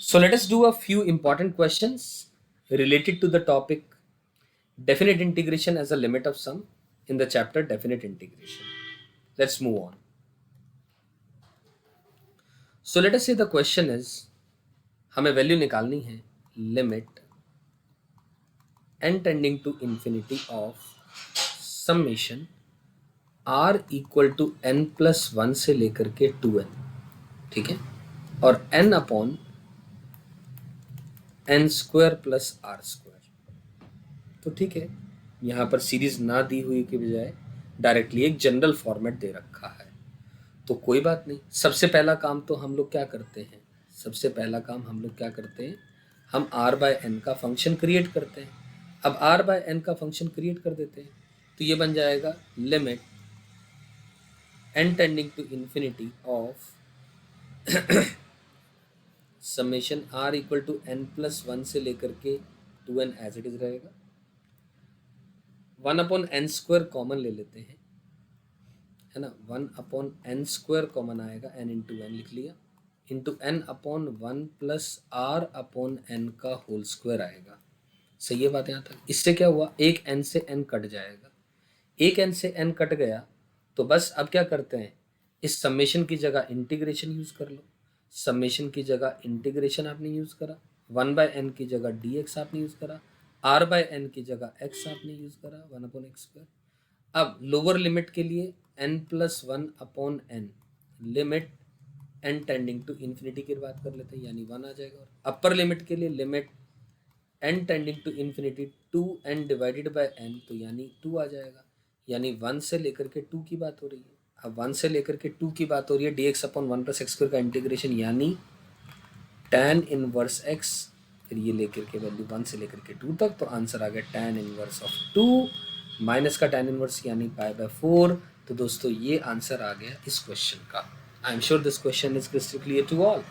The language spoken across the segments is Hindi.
So let us do a few important questions related to the topic definite integration as a limit of sum in the chapter definite integration. Let's move on. So let us say the question is हमें वैल्यू निकालनी है limit n tending to infinity of summation r equal to n plus 1 से लेकर के 2n, ठीक है, और n upon n square plus r square. तो ठीक है, यहाँ पर सीरीज ना दी हुई के बजाय डायरेक्टली एक जनरल फॉर्मेट दे रखा है, तो कोई बात नहीं। सबसे पहला काम तो हम लोग क्या करते हैं, हम r बाय n का फंक्शन क्रिएट करते हैं। अब r बाय n का फंक्शन क्रिएट कर देते हैं तो ये बन जाएगा limit n tending to infinity of summation r equal to n plus 1 से लेकर के 2n एज इट इज रहेगा। 1 अपॉन n स्क्वायर कॉमन ले लेते हैं, है ना। 1 अपॉन n स्क्वायर कॉमन आएगा, n इंटू एन लिख लिया, into n upon 1 plus r upon n का होल स्क्वायर आएगा। सही है बात यहाँ तक। इससे क्या हुआ, एक n से n कट जाएगा, एक n से n कट गया तो बस अब क्या करते हैं, इस समेशन की जगह इंटीग्रेशन यूज कर लो। समेशन की जगह इंटीग्रेशन आपने यूज करा, 1 बाय एन की जगह dx आपने यूज करा, r बाय एन की जगह x आपने यूज करा, 1 अपॉन एक्स स्क्वायर। अब लोअर लिमिट के लिए n plus 1 upon n, limit n tending to infinity की बात कर लेते हैं, यानी 1 आ जाएगा। और अपर लिमिट के लिए limit n tending to infinity 2n divided by n, तो यानी 2 आ जाएगा, यानी 1 से लेकर के 2 की बात हो रही है। अब 1 से लेकर के 2 की बात हो रही है, dx upon 1 plus x square का इंटीग्रेशन, यानी tan इनवर्स x, फिर ये लेकर के वैल्यू 1 से लेकर के 2 तक, तो आंसर आ गया tan इनवर्स ऑफ 2 माइनस का tan इनवर्स यानी पाई बाय 4। तो दोस्तों ये आंसर आ गया इस क्वेश्चन का। I am sure this question is crystal clear to all,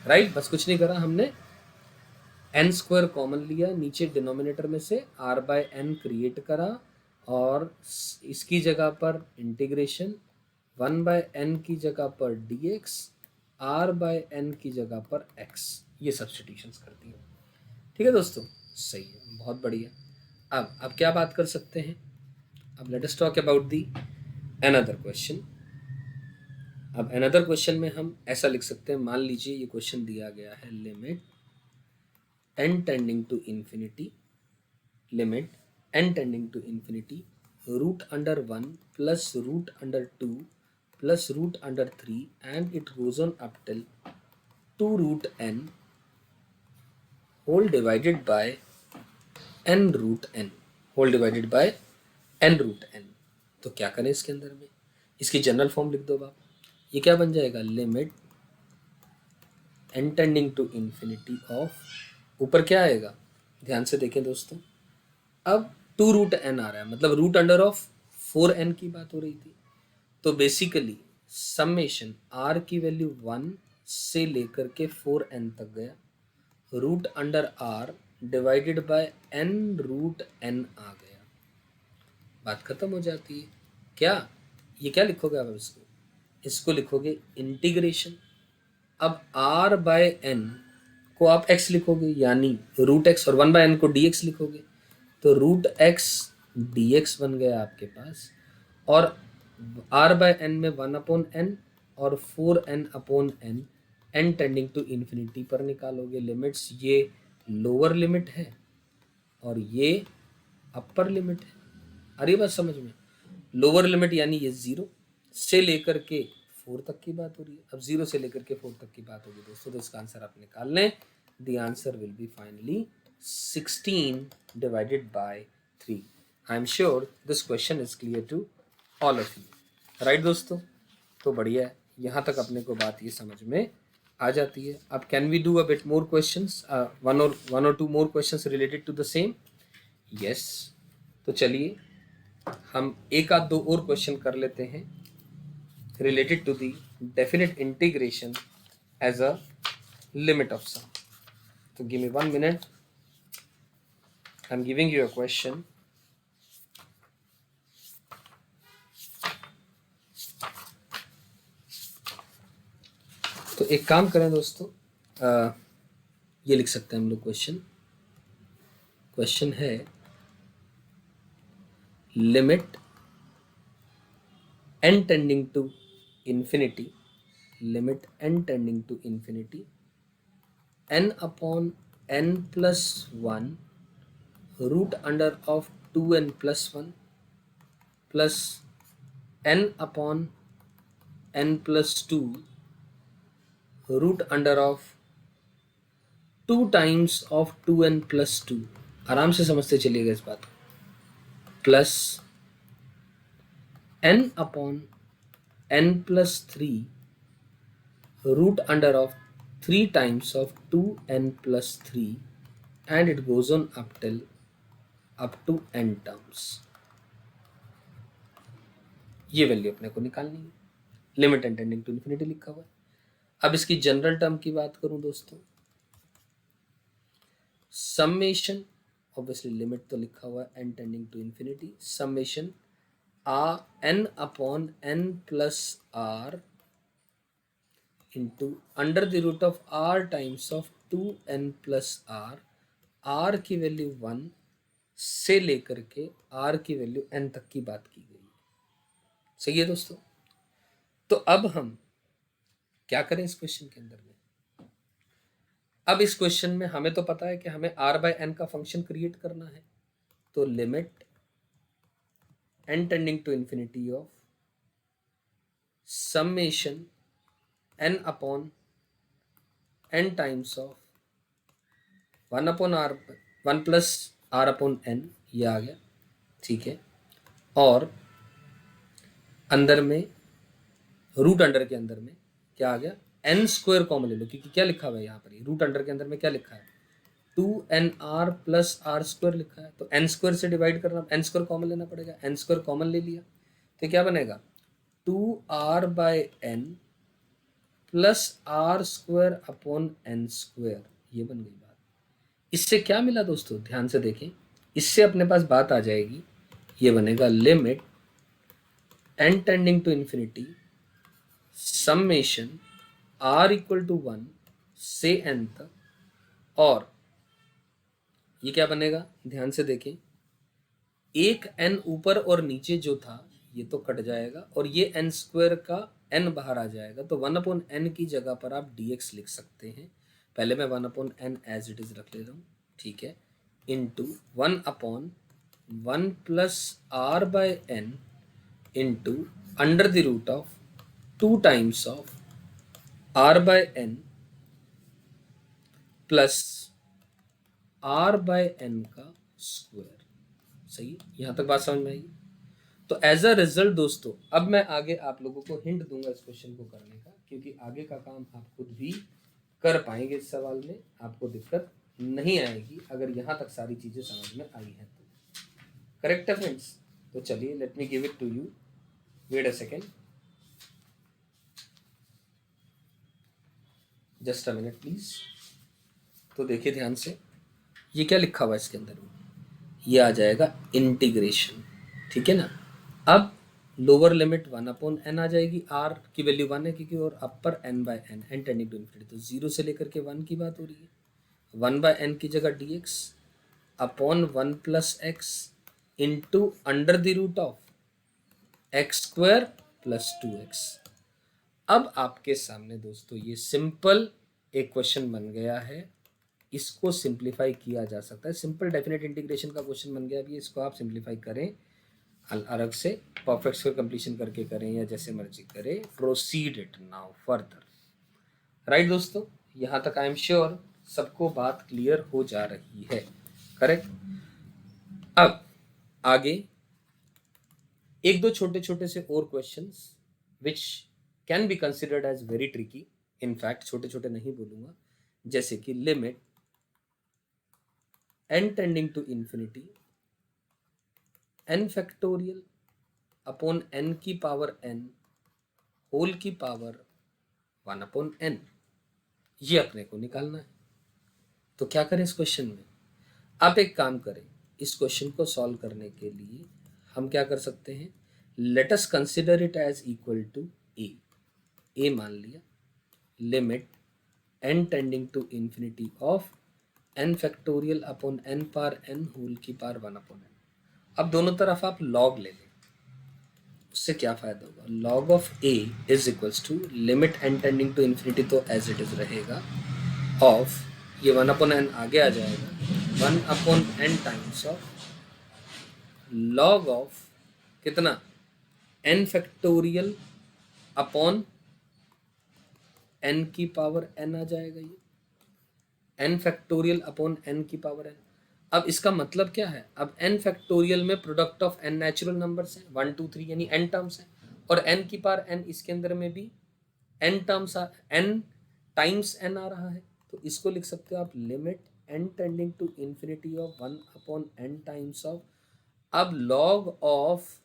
right. बस कुछ नहीं करा हमने, n स्क्वायर कॉमन लिया, नीचे डिनोमिनेटर में से r बाय n क्रिएट करा और इसकी जगह पर इंटीग्रेशन, 1 बाय n की जगह पर dx, r बाय n की जगह पर x, ये सब्स्टिट्यूशंस कर दिए। ठीक है दोस्तों, सही है, बहुत बढ़िया। अब क्या बात कर सकते हैं, अब let us talk about the another question. अब अनदर क्वेश्चन में हम ऐसा लिख सकते हैं, मान लीजिए ये क्वेश्चन दिया गया है limit n tending to infinity, limit n tending to infinity root under 1 plus root under 2 plus root under 3 and it goes on up till 2 root n whole divided by n root n, whole divided by n root n। तो क्या करें इसके अंदर में, इसकी जनरल फॉर्म लिख दो आप। ये क्या बन जाएगा, limit n tending to infinity of, ऊपर क्या आएगा, ध्यान से देखें दोस्तों, अब 2 रूट n आ रहा है, मतलब रूट अंडर ऑफ 4n की बात हो रही थी। तो बेसिकली समेशन r की वैल्यू 1 से लेकर के 4n तक गया, root under r divided by n root n आ गया, बात खत्म हो जाती है। क्या ये क्या लिखोगे आप, इसको लिखोगे इंटीग्रेशन। अब r बाय n को आप x लिखोगे, यानी रूट x, और 1 बाय n को dx लिखोगे, तो रूट x dx बन गया आपके पास, और r बाय n में 1 अपॉन n और 4n upon n, n tending to infinity पर निकालोगे लिमिट्स। ये लोअर लिमिट है और ये अपर लिमिट है। अरे बात समझ में, लोअर लिमिट यानी ये 0 से लेकर के 4 तक की बात हो रही है। अब 0 से लेकर के 4 तक की बात होगी दोस्तों, तो इसका आंसर आप निकाल लें। The answer will be finally 16 divided by 3। I am sure this question is clear to all of you, right दोस्तों। तो बढ़िया है, यहाँ तक अपने को बात ये समझ में आ जाती है। अब can we do a bit more questions, one और two more questions related to the same? Yes, तो चलिए हम एक आध दो और क्वेश्चन कर लेते हैं related to the definite integration as a limit of sum. So give me 1 minute. I'm giving you a question. तो एक काम करें दोस्तों, ये लिख सकते हैं हम लोग क्वेश्चन है limit n tending to infinity, limit n tending to infinity n upon n plus 1 root under of 2n plus 1 plus n upon n plus 2 root under of 2 times of 2n plus 2। आराम से समझते चलिएगा इस बात को। Plus n upon n plus 3 root under of 3 times of 2n plus 3 and it goes on up to n terms। ये वैल्यू अपने को निकालनी है, limit n tending to infinity लिखा हुआ है। अब इसकी जनरल टर्म की बात करूं दोस्तों, समेशन, ऑब्वियसली लिमिट तो लिखा हुआ है n tending to infinity, summation n upon n plus r into under the root of r times of 2n plus r की वैल्यू 1 से लेकर के r की वैल्यू n तक की बात की गई है। सही है दोस्तों। तो अब हम क्या करें इस क्वेश्चन के अंदर में, अब इस क्वेश्चन में हमें तो पता है कि हमें r बाय n का फंक्शन क्रिएट करना है। तो limit n tending to infinity of summation n upon n times of 1 upon r 1 plus r upon n, ये आ गया, ठीक है। और अंदर में रूट अंडर के अंदर में क्या आ गया, n स्क्वायर कॉमन ले लो, क्योंकि क्या लिखा हुआ है यहाँ पर, रूट अंडर के अंदर में क्या लिखा है 2nr प्लस r स्क्वायर लिखा है। तो n स्क्वायर से डिवाइड करना, n स्क्वायर कॉमन लेना पड़ेगा, n स्क्वायर कॉमन ले लिया तो क्या बनेगा 2r by n plus r square upon n square, ये बन गई बात। इससे क्या मिला दोस्तों, ध्यान से देखें, इससे अपने पास बात आ जाएगी, ये बनेगा limit n tending to infinity summation r equal to 1 से n तक, और ये क्या बनेगा, ध्यान से देखें, एक n ऊपर और नीचे जो था ये तो कट जाएगा और ये n स्क्वायर का n बाहर आ जाएगा। तो 1 अपॉन n की जगह पर आप dx लिख सकते हैं। पहले मैं 1 upon n as it is रख ले रहा हूँ, ठीक है, into 1 upon 1 plus r by n into under the root of 2 times of r by n plus r by n का स्क्वायर। सही, यहां तक बात समझ में आई। तो एज अ रिजल्ट दोस्तों, अब मैं आगे आप लोगों को हिंट दूंगा इस क्वेश्चन को करने का, क्योंकि आगे का काम आप खुद भी कर पाएंगे। इस सवाल में आपको दिक्कत नहीं आएगी अगर यहां तक सारी चीजें समझ में आई हैं तो। करेक्ट है फ्रेंड्स। तो चलिए, let me give it to you, wait a second, just a minute please. तो देखिए ध्यान से, ये क्या लिखा हुआ है इसके अंदर में, ये आ जाएगा इंटीग्रेशन, ठीक है ना। अब लोअर लिमिट 1 अपॉन n आ जाएगी, r की वैल्यू 1 है क्योंकि, और upper n by n, n tending to infinity, तो 0 से लेकर के 1 की बात हो रही है। 1 बाय n की जगह dx upon 1 plus x into under the root of x square plus 2x। अब आपके सामने दोस्तों ये सिंपल एक क्वेश्चन बन गया है, इसको सिंप्लीफाई किया जा सकता है, सिंपल डेफिनेट इंटीग्रेशन का क्वेश्चन बन गया। अभी इसको आप सिंप्लीफाई करें अलग से, परफेक्ट स्क्वायर कंप्लीशन करके करें या जैसे मर्जी करें, proceed it now further. Right दोस्तों, यहां तक आई एम श्योर सबको बात क्लियर हो जा रही है। करेक्ट। अब आगे एक दो छोटे छोटे से और questions which can be considered as very tricky, in fact छोटे छोटे नहीं बोलूंगा, जैसे कि limit n tending to infinity n factorial upon n की पावर n होल की पावर 1 अपॉन n, ये अपने को निकालना है। तो क्या करें इस क्वेश्चन में, आप एक काम करें, इस क्वेश्चन को सॉल्व करने के लिए हम क्या कर सकते हैं, let us consider it as equal to a मान लिया, limit n tending to infinity of n factorial upon n power n whole की पावर 1 अपॉन n। अब दोनों तरफ आप लॉग ले लें, उससे क्या फायदा होगा, log of a is equals to limit n tending to infinity तो एज इट इज रहेगा ऑफ, ये 1 अपॉन n आगे आ जाएगा, 1 upon n times of log of कितना n फैक्टोरियल अपॉन n की पावर n आ जाएगा, ये n फैक्टोरियल अपॉन n की पावर n। अब इसका मतलब क्या है, अब n फैक्टोरियल में product of n natural numbers हैं 1 2 3 यानी n टर्म्स हैं, और n की पावर n इसके अंदर में भी n terms n times n आ रहा है, तो इसको लिख सकते हो आप limit n tending to infinity of 1 upon n times of, अब लॉग ऑफ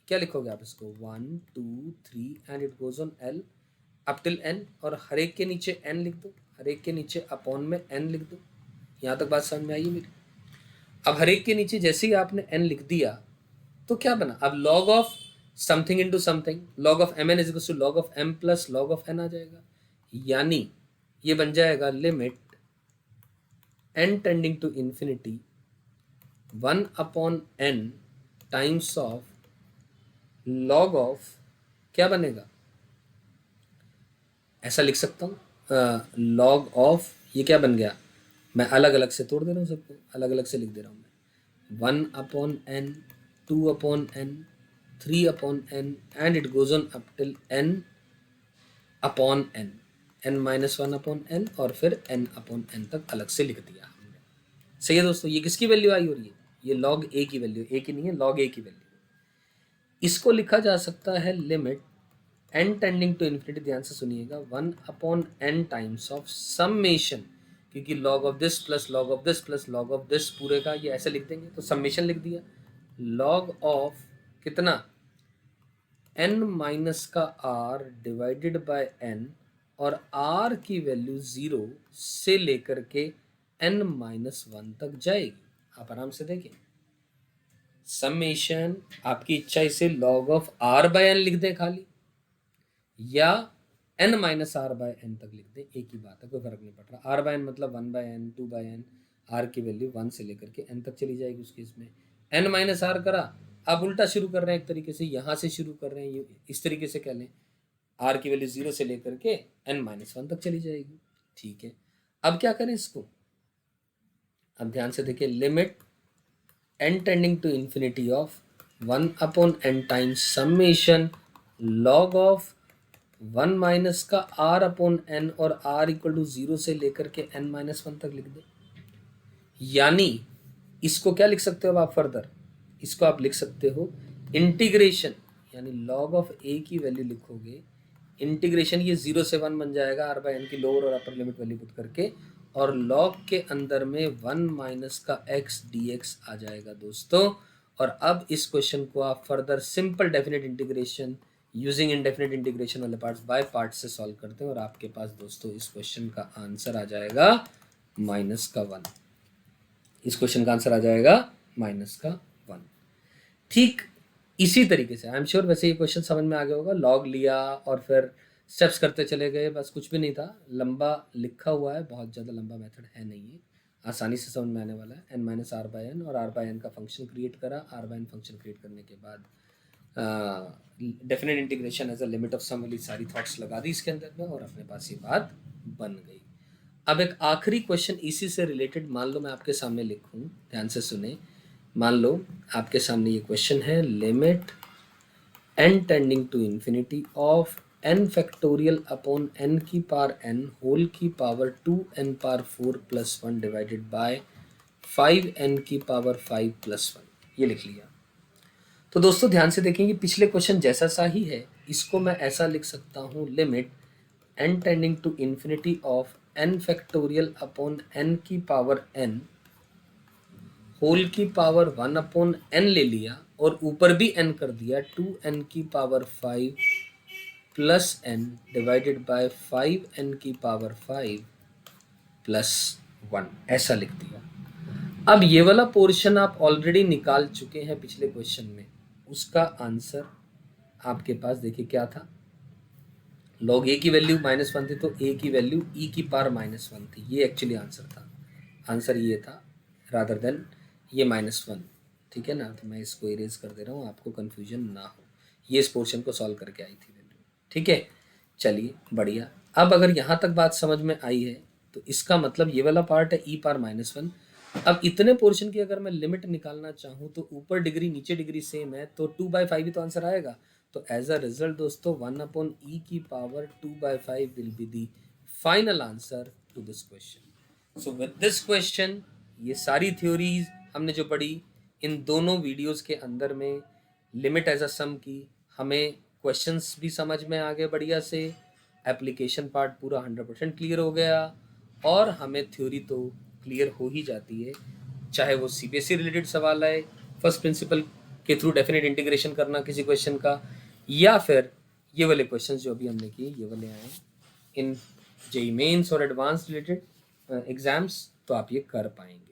क्या लिखोगे आप इसको 1 2 3 and it goes on l up till n, और हर एक के नीचे n लिख दो, हर एक के नीचे अपॉन में n लिख दो। यहाँ तक बात समझ में आई है मेरी। अब हर एक के नीचे जैसे ही आपने n लिख दिया तो क्या बना, अब log of something into something, log of mn is equal to log of m plus log of n आ जाएगा, यानी ये बन जाएगा limit n tending to infinity 1 upon n times of log of, क्या बनेगा, ऐसा लिख सकता हूँ log ऑफ, ये क्या बन गया, मैं अलग अलग से तोड़ दे रहा हूँ सबको, अलग अलग से लिख दे रहा हूँ मैं, 1 upon n 2 upon n 3 upon n and it goes on up till n upon n minus 1 upon n, और फिर n अपॉन n तक अलग से लिख दिया हमने। सही है दोस्तों, ये किसकी वैल्यू आई हो रही है, ये log a की वैल्यू, a की नहीं है log a की वैल्यू। इसको लिखा जा सकता है limit n tending to infinity, ध्यान से सुनिएगा, 1 upon n times of summation, क्योंकि log of this plus log of this plus log of this पूरे का ये ऐसे लिख देंगे तो समेशन लिख दिया, log ऑफ कितना n माइनस का r डिवाइडेड बाय n, और r की वैल्यू 0 से लेकर के n माइनस 1 तक जाएगी। आप आराम से देखें, समेशन आपकी इच्छा इसे log of r by n लिख दें खाली, या n minus r by n तक लिख दें, एक ही बात है, कोई फर्क नहीं पड़ रहा। r बाय एन मतलब 1 by n 2 by n, r की वैल्यू 1 से लेकर के n तक चली जाएगी उस केस में। n माइनस आर करा, आप उल्टा शुरू कर रहे हैं एक तरीके से, यहाँ से शुरू कर रहे हैं, इस तरीके से कह लें, r की वैल्यू 0 से लेकर के n माइनस 1 तक चली जाएगी। ठीक है, अब क्या करें इसको, अब ध्यान से देखिए, limit n tending to infinity of 1 upon n times summation log of 1 minus का r अपॉन n, और r इक्वल टू 0 से लेकर के n माइनस 1 तक लिख दे, यानी इसको क्या लिख सकते हो आप फर्दर, इसको आप लिख सकते हो इंटीग्रेशन, यानी log ऑफ a की वैल्यू लिखोगे, इंटीग्रेशन ये 0 से 1 बन जाएगा r बाय n की लोअर और अपर लिमिट वैल्यू पुट करके, और log के अंदर में 1 माइनस का x dx आ जाएगा दोस्तों। और अब इस क्वेश्चन को आप further simple definite integration using indefinite integration वाले पार्ट्स बाय पार्ट से सॉल्व करते हैं, और आपके पास दोस्तों इस क्वेश्चन का आंसर आ जाएगा माइनस का 1, इस क्वेश्चन का आंसर आ जाएगा माइनस का 1। ठीक इसी तरीके से आई एम श्योर वैसे ये क्वेश्चन समझ में आ गया होगा, लॉग लिया और फिर स्टेप्स करते चले गए, बस कुछ भी नहीं था, लंबा लिखा हुआ है, बहुत ज़्यादा लंबा मेथड है नहीं है, आसानी से समझ में आने वाला है। n minus r by n, और आर बाय एन का फंक्शन क्रिएट करा, r by n function create करने के बाद definite integration as a limit of sum वाली सारी थॉट्स लगा दी इसके अंदर में, और अपने पास ये बात बन गई। अब एक आखिरी क्वेश्चन इसी से रिलेटेड, मान लो मैं आपके सामने लिखूं, ध्यान से सुने, मान लो आपके सामने ये क्वेश्चन है, limit n tending to infinity of n factorial upon n की पावर n होल की power 2n power 4 plus 1 divided by 5n की पावर 5 प्लस 1, ये लिख लिया। तो दोस्तों ध्यान से देखेंगे, पिछले क्वेश्चन जैसा सा ही है, इसको मैं ऐसा लिख सकता हूँ, limit n tending to infinity of n factorial upon n की पावर n होल की पावर 1 अपॉन n ले लिया, और ऊपर भी n कर दिया, 2n की power 5 plus n divided by 5n की पावर 5 प्लस 1, ऐसा लिख दिया। अब ये वाला पोर्शन आप ऑलरेडी निकाल चुके हैं पिछले क्वेश्चन में, उसका आंसर आपके पास देखिए क्या था, log a की वैल्यू -1 थी, तो a की वैल्यू e की पावर -1 थी, ये एक्चुअली आंसर था। आंसर ये था रादर देन ये -1, ठीक है ना। तो मैं इसको इरेज कर दे रहा हूँ, आपको कन्फ्यूजन ना हो। ये इस पोर्शन को सॉल्व करके आई थी वैल्यू, ठीक है। चलिए बढ़िया। अब अगर यहाँ तक बात समझ में आई है तो इसका मतलब ये वाला पार्ट है e⁻⁻1। अब इतने पोर्शन की अगर मैं लिमिट निकालना चाहूँ तो ऊपर डिग्री नीचे डिग्री सेम है, तो 2/5 ही तो आंसर आएगा। तो एज अ रिजल्ट दोस्तों 1/e⁻² will be the final answer to this question. So with this question ये सारी थ्योरीज हमने जो पढ़ी इन दोनों वीडियोस के अंदर में, लिमिट एज अ सम की, हमें क्वेश्चंस भी समझ में आ गए बढ़िया से, एप्लीकेशन पार्ट पूरा 100% क्लियर हो गया, और हमें थ्योरी तो क्लियर हो ही जाती है, चाहे वो सीबीएसई रिलेटेड सवाल आए, फर्स्ट प्रिंसिपल के थ्रू डेफिनेट इंटीग्रेशन करना किसी क्वेश्चन का, या फिर ये वाले क्वेश्चन जो अभी हमने किए ये वाले आए इन जेईई मेंस और एडवांस रिलेटेड एग्जाम्स, तो आप ये कर पाएंगे।